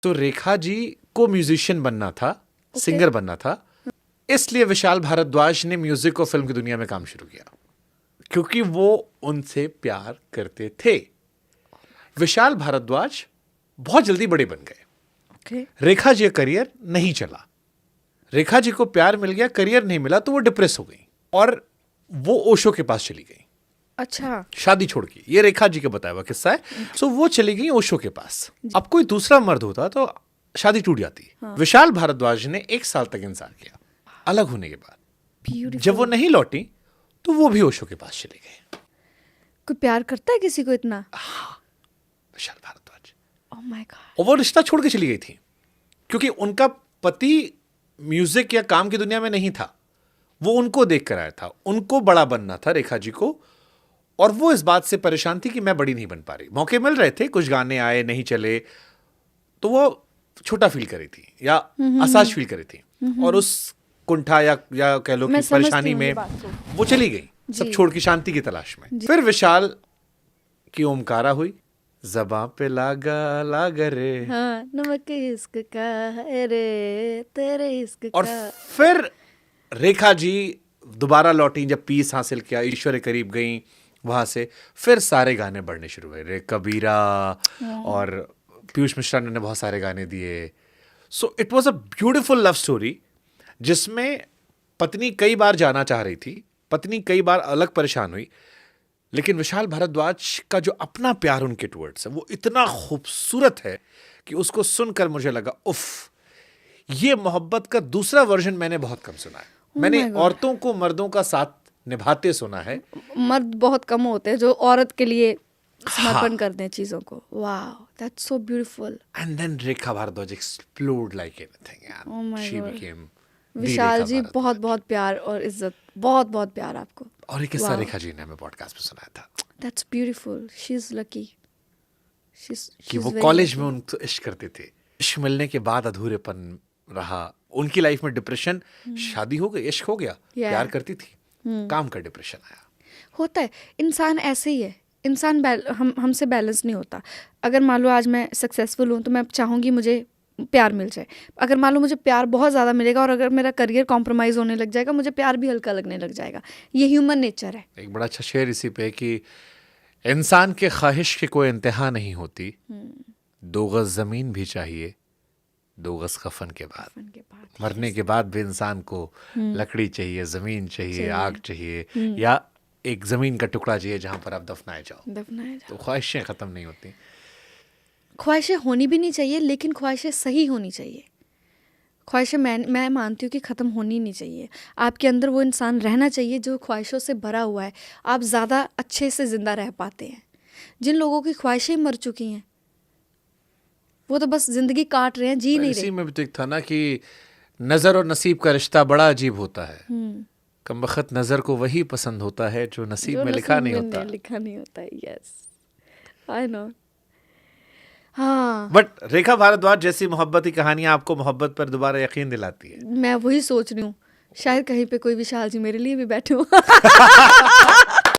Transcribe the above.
तो रेखा जी को म्यूजिशियन बनना था, सिंगर बनना था, इसलिए विशाल भारद्वाज ने म्यूजिक और फिल्म की दुनिया में काम शुरू किया, क्योंकि वो उनसे प्यार करते थे। विशाल भारद्वाज बहुत जल्दी बड़े बन गए। रेखा जी का करियर नहीं चला, रेखा जी को प्यार मिल गया, करियर नहीं मिला, तो वो डिप्रेस हो गई और वो ओशो के पास चली गई। अच्छा, शादी छोड़ के, ये रेखा जी का बताया हुआ किस्सा है। सो वो चली गई ओशो के पास। अब कोई दूसरा मर्द होता तो शादी टूट जाती। विशाल भारद्वाज ने 1 साल तक इंतजार किया। अलग होने के बाद जब वो नहीं लौटी तो वो भी ओशो के पास चले गए। कोई प्यार करता है किसी को इतना? Vishal Bhardwaj, oh my God. और वो रिश्ता छोड़ के चली गई थी क्योंकि उनका पति म्यूजिक या काम की दुनिया में नहीं था। वो उनको देख कर आया था, उनको बड़ा बनना था रेखा जी को, और वो इस बात से परेशान थी कि मैं बड़ी नहीं बन पा रही। मौके मिल रहे थे, कुछ गाने आए, नहीं चले, तो वो छोटा फील कर रही थी या असहज फील कर रही थी, और उस कुंठा या कह लो कि परेशानी में वो चली गई, सब छोड़ के शांति की तलाश में। फिर विशाल की ओमकारा हुई, ज़बां पे लागा लागा रे, हाँ, नमक इश्क का है रे, तेरे इश्क का। और फिर रेखा जी दोबारा लौटी, जब पीस हासिल किया, ईश्वर के करीब गई, वहां से फिर सारे गाने बढ़ने शुरू हुए। रे कबीरा और पीयूष मिश्रा ने बहुत सारे गाने दिए। So it was a beautiful love story जिसमें पत्नी कई बार जाना चाह रही थी, पत्नी कई बार अलग परेशान हुई, लेकिन विशाल भारद्वाज का जो अपना प्यार उनके टुवर्ड्स है वो इतना खूबसूरत है कि उसको सुनकर मुझे लगा उफ, ये मोहब्बत का दूसरा वर्जन मैंने बहुत कम सुना है। मैंने औरतों को मर्दों का साथ निभाते सुना है, मर्द बहुत कम होते हैं जो औरत के लिए समर्पण करते हैं चीजों को। Wow, that's so beautiful. And then Rekha Bhardwaj explode like anything यार। Oh my she God. Became Vishal ji, बहुत बहुत प्यार और इज्जत, बहुत बहुत प्यार आपको। और ये किस्सा रेखा जी ने हमें पॉडकास्ट में सुनाया था। That's beautiful, she is lucky. कि वो कॉलेज में उनको इश्क करते थे, इश्क मिलने के बाद अधूरेपन रहा उनकी लाइफ में, डिप्रेशन, शादी हो गई, इश्क हो गया, प्यार करती थी, काम का डिप्रेशन आया। होता है, इंसान ऐसे ही है, इंसान हमसे बैलेंस नहीं होता। अगर मान लो आज मैं सक्सेसफुल हूँ तो मैं चाहूँगी मुझे प्यार मिल जाए। अगर मान लो मुझे प्यार बहुत ज़्यादा मिलेगा और अगर मेरा करियर कॉम्प्रोमाइज़ होने लग जाएगा, मुझे प्यार भी हल्का लगने लग जाएगा। ये ह्यूमन नेचर है। एक बड़ा अच्छा शेर इसी पे कि इंसान के ख्वाहिश की कोई इंतहा नहीं होती, 2 गज ज़मीन भी चाहिए 2 गज कफन के बाद। मरने के बाद भी इंसान को लकड़ी चाहिए, ज़मीन चाहिए, आग चाहिए, या एक ज़मीन का टुकड़ा चाहिए जहाँ पर आप दफनाए जाओ। तो ख्वाहिशें ख़त्म नहीं होती। ख्वाहिशें होनी भी नहीं चाहिए, लेकिन ख्वाहिशें सही होनी चाहिए। ख्वाहिशें मैं मानती हूँ कि ख़त्म होनी नहीं चाहिए। आपके अंदर वो इंसान रहना चाहिए जो ख्वाहिशों से भरा हुआ है। आप ज़्यादा अच्छे से ज़िंदा रह पाते हैं। जिन लोगों की ख्वाहिशें मर चुकी हैं वो तो बस ज़िंदगी काट रहे हैं, जी नहीं रहे। इसी में भी तो एक था ना कि नज़र और नसीब का रिश्ता बड़ा अजीब होता है। कमबख्त नज़र को वही पसंद होता है जो नसीब में लिखा नहीं होता। Yes, I know. हाँ, बट रेखा भारद्वाज जैसी मोहब्बत की कहानियां आपको मोहब्बत पर दोबारा यकीन दिलाती है। मैं वही सोच रही हूँ, शायद कहीं पे कोई विशाल जी मेरे लिए भी बैठे हो।